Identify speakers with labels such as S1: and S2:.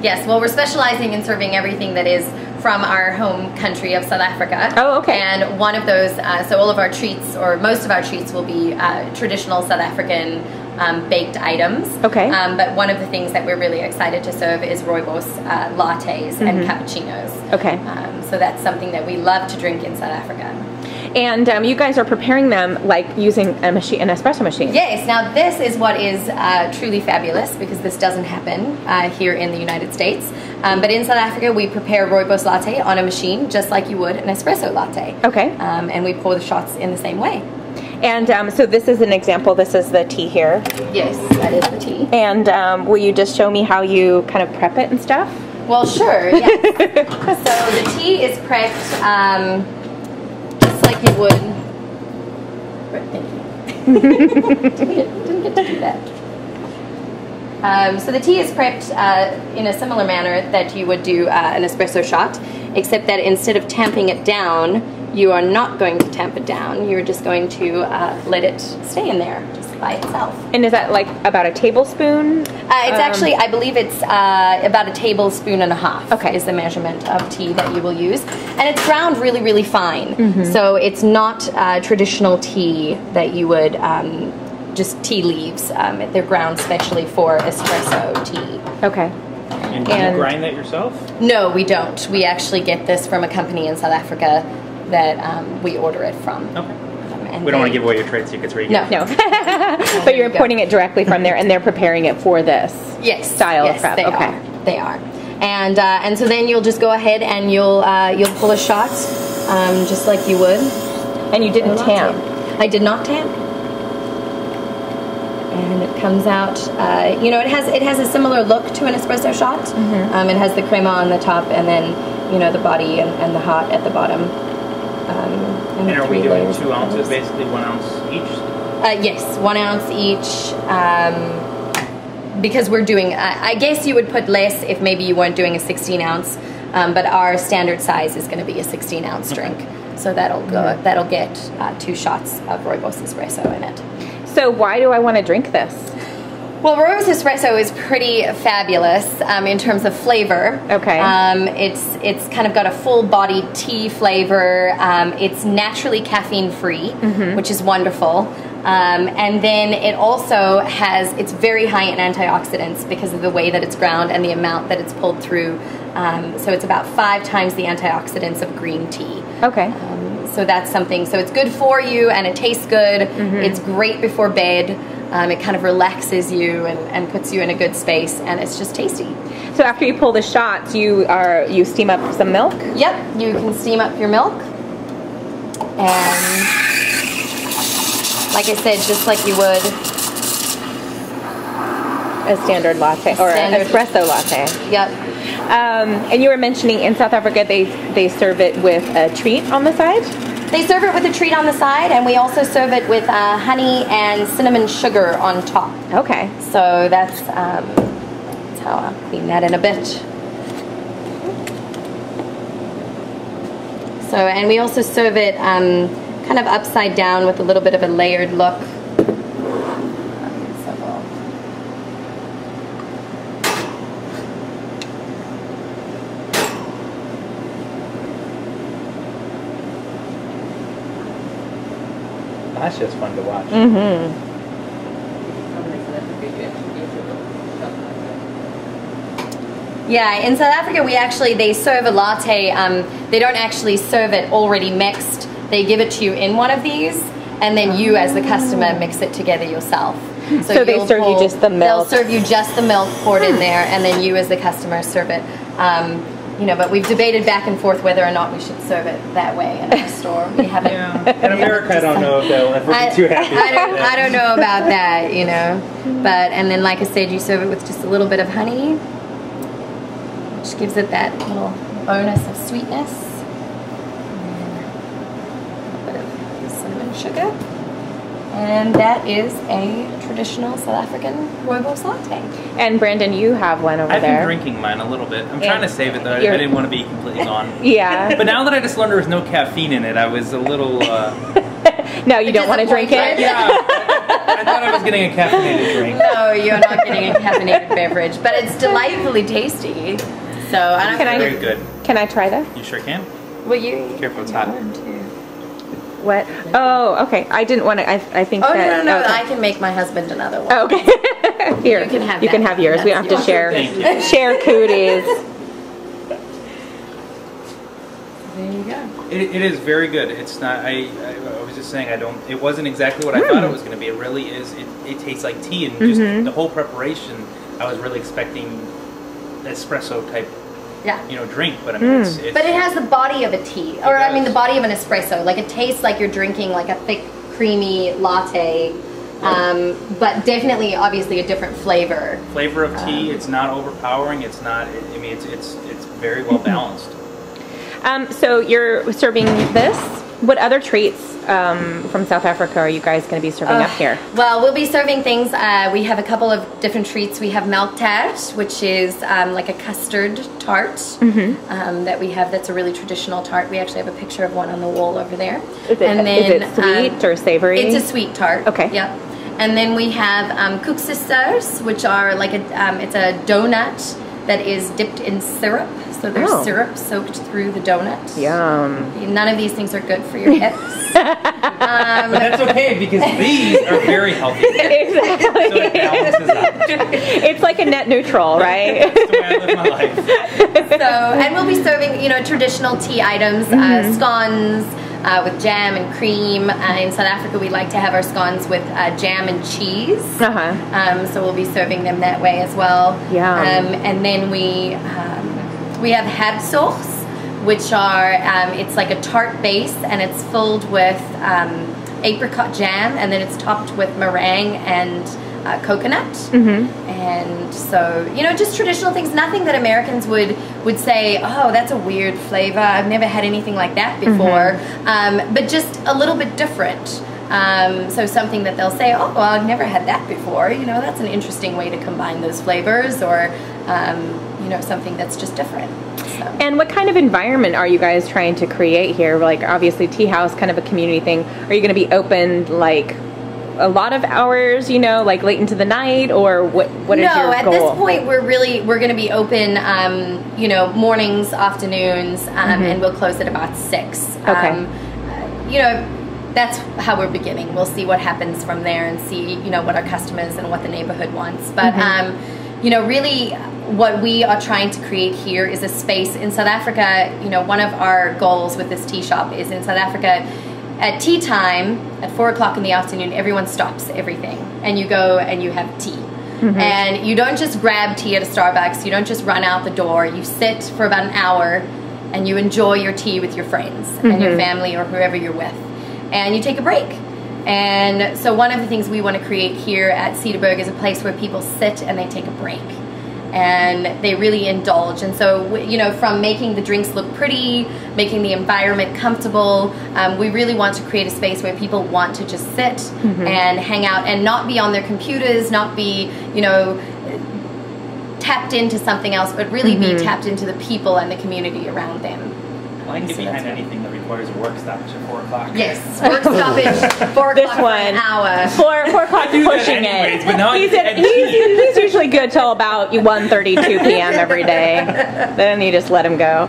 S1: Yes, well, we're specializing in serving everything that is from our home country of South Africa.
S2: Oh, okay.
S1: And one of those, so all of our treats, or most of our treats, will be traditional South African baked items.
S2: Okay.
S1: But one of the things that we're really excited to serve is rooibos lattes and cappuccinos.
S2: Okay.
S1: So that's something that we love to drink in South Africa.
S2: And you guys are preparing them like using a machine, an espresso machine.
S1: Yes. Now this is what is truly fabulous, because this doesn't happen here in the United States. But in South Africa, we prepare rooibos latte on a machine, just like you would an espresso latte.
S2: Okay.
S1: And we pour the shots in the same way.
S2: And so this is an example. This is the tea here.
S1: Yes, that is the tea.
S2: And will you just show me how you kind of prep it and stuff?
S1: Well, sure. Yes. So the tea is prepped just like you would. Thank you. Didn't get to do that. So the tea is prepped in a similar manner that you would do an espresso shot, except that instead of tamping it down, you are not going to tamp it down. You're just going to let it stay in there just by itself.
S2: And is that like about a tablespoon?
S1: It's actually, I believe it's about a tablespoon and a half.
S2: Okay.
S1: Is the measurement of tea that you will use. And it's ground really, really fine. So it's not traditional tea that you would just tea leaves. They're ground specially for espresso tea.
S2: Okay.
S3: And do you grind that yourself?
S1: No, we don't. We actually get this from a company in South Africa that we order it from.
S3: Okay. We don't want to give away your trade secrets right here.
S1: No.
S2: But you're importing it directly from there, and they're preparing it for this style of prep.
S1: They are. They are. And so then you'll just go ahead and you'll pull a shot just like you would.
S2: And you didn't tamp.
S1: I did not tamp. And it comes out, you know, it has a similar look to an espresso shot. It has the crema on the top, and then, you know, the body and the heart at the bottom.
S3: And are we doing 2 ounces, basically 1 ounce each?
S1: Yes, 1 ounce each. Because we're doing, I guess you would put less if maybe you weren't doing a 16 ounce, but our standard size is going to be a 16 ounce drink. So that'll get 2 shots of rooibos espresso in it.
S2: So why do I want to drink this?
S1: Well, rooibos espresso is pretty fabulous in terms of flavor.
S2: Okay.
S1: It's kind of got a full-bodied tea flavor. It's naturally caffeine-free, which is wonderful. And then it also it's very high in antioxidants because of the way that it's ground and the amount that it's pulled through. So it's about 5 times the antioxidants of green tea.
S2: Okay.
S1: So that's something. So it's good for you, and it tastes good. It's great before bed. It kind of relaxes you and puts you in a good space, and it's just tasty.
S2: So after you pull the shots, you steam up some milk?
S1: Yep, you can steam up your milk. And like I said, just like you would
S2: a standard latte or an espresso latte.
S1: Yep.
S2: And you were mentioning in South Africa they serve it with a treat on the side?
S1: They serve it with a treat on the side, and we also serve it with honey and cinnamon sugar on top.
S2: Okay.
S1: So that's how I'll clean that in a bit. So, and we also serve it kind of upside down with a little bit of a layered look.
S3: That's just fun to watch.
S1: Yeah, in South Africa they serve a latte. They don't actually serve it already mixed. They give it to you in one of these, and then you as the customer mix it together yourself.
S2: So they serve you just the milk?
S1: They'll serve you just the milk poured in there, and then you as the customer serve it. You know, but we've debated back and forth whether or not we should serve it that way in our store. We haven't.
S3: Yeah. In America, I don't know if they'll ever be too happy.
S1: I don't know about that, you know. But and then, like I said, you serve it with just a little bit of honey, which gives it that little bonus of sweetness, and a bit of cinnamon sugar. And that is a traditional South African rooibos latte.
S2: And Brandon, you have one over there.
S3: I've been drinking mine a little bit. I'm trying to save it though. I didn't want to be completely gone.
S2: Yeah.
S3: But now that I just learned there was no caffeine in it, I was a little...
S2: No, you don't want to drink it?
S3: Yeah. I thought I was getting a caffeinated drink.
S1: No, you're not getting a caffeinated beverage, but it's delightfully tasty. So I don't
S3: Very good.
S2: Can I try that?
S3: You sure can.
S1: Well, you
S3: Careful, it's hot.
S2: What? Oh, okay. I didn't want to. I think.
S1: Oh
S2: that,
S1: no!
S2: okay.
S1: I can make my husband another one.
S2: Oh, okay. Here,
S1: You can have
S2: you
S1: that.
S2: can have yours. We don't have to
S1: That's
S2: share
S3: Thank you.
S2: share cooties.
S1: There you go.
S3: It is very good. It's not. I was just saying. I don't. It wasn't exactly what I thought it was going to be. It really is. It tastes like tea, and just the whole preparation. I was really expecting espresso type.
S1: Yeah.
S3: Drink, but I mean, it's
S1: But it has the body of a tea, or I mean the body of an espresso. Like it tastes like you're drinking like a thick, creamy latte, but definitely, obviously, a different flavor.
S3: Flavor of tea. It's not overpowering. It's not. I mean, it's very well balanced.
S2: So you're serving this. What other treats from South Africa are you guys going to be serving up here?
S1: Well, we'll be serving things. We have a couple of different treats. We have milk tart, which is like a custard tart that we have. That's a really traditional tart. We actually have a picture of one on the wall over there.
S2: Is it sweet or savory?
S1: It's a sweet tart.
S2: Okay.
S1: Yep. And then we have koeksisters, which are like it's a donut that is dipped in syrup. So there's syrup soaked through the donut.
S2: Yum.
S1: None of these things are good for your hips.
S3: But that's okay because these are very healthy.
S2: Exactly.
S3: So it balances out.
S2: It's like a net neutral, right?
S3: That's the way I live my life.
S1: And we'll be serving, traditional tea items, scones with jam and cream. In South Africa, we like to have our scones with jam and cheese. So we'll be serving them that way as well. And then we have herzogs, which are it's like a tart base, and it's filled with apricot jam, and then it's topped with meringue and coconut. And so just traditional things, nothing that Americans would say, oh, that's a weird flavor, I've never had anything like that before, but just a little bit different. So something that they'll say, oh, well, I've never had that before, that's an interesting way to combine those flavors, or something that's just different. So.
S2: And what kind of environment are you guys trying to create here? Like, obviously, tea house, kind of a community thing. Are you going to be open like a lot of hours, like late into the night, or what is your goal? No,
S1: at this point we're going to be open, mornings, afternoons, and we'll close at about 6.
S2: Okay.
S1: That's how we're beginning. We'll see what happens from there and see, what our customers and what the neighborhood wants. But, really what we are trying to create here is a space in South Africa. One of our goals with this tea shop is in South Africa, at tea time, at 4 o'clock in the afternoon, everyone stops everything and you go and you have tea. And you don't just grab tea at a Starbucks, you don't just run out the door, you sit for about an hour and you enjoy your tea with your friends and your family or whoever you're with. And you take a break. And so one of the things we want to create here at Cederberg is a place where people sit and they take a break. And they really indulge. And so, from making the drinks look pretty, making the environment comfortable, we really want to create a space where people want to just sit and hang out and not be on their computers, not be, tapped into something else, but really be tapped into the people and the community around them.
S3: Well, I can get behind anything that requires a work stoppage at 4 o'clock.
S1: Yes, work stoppage, 4 o'clock for an hour.
S2: 4 o'clock pushing
S3: anyways,
S2: it.
S3: but now
S2: He's usually good till about 1:32 p.m. every day. Then you just let him go.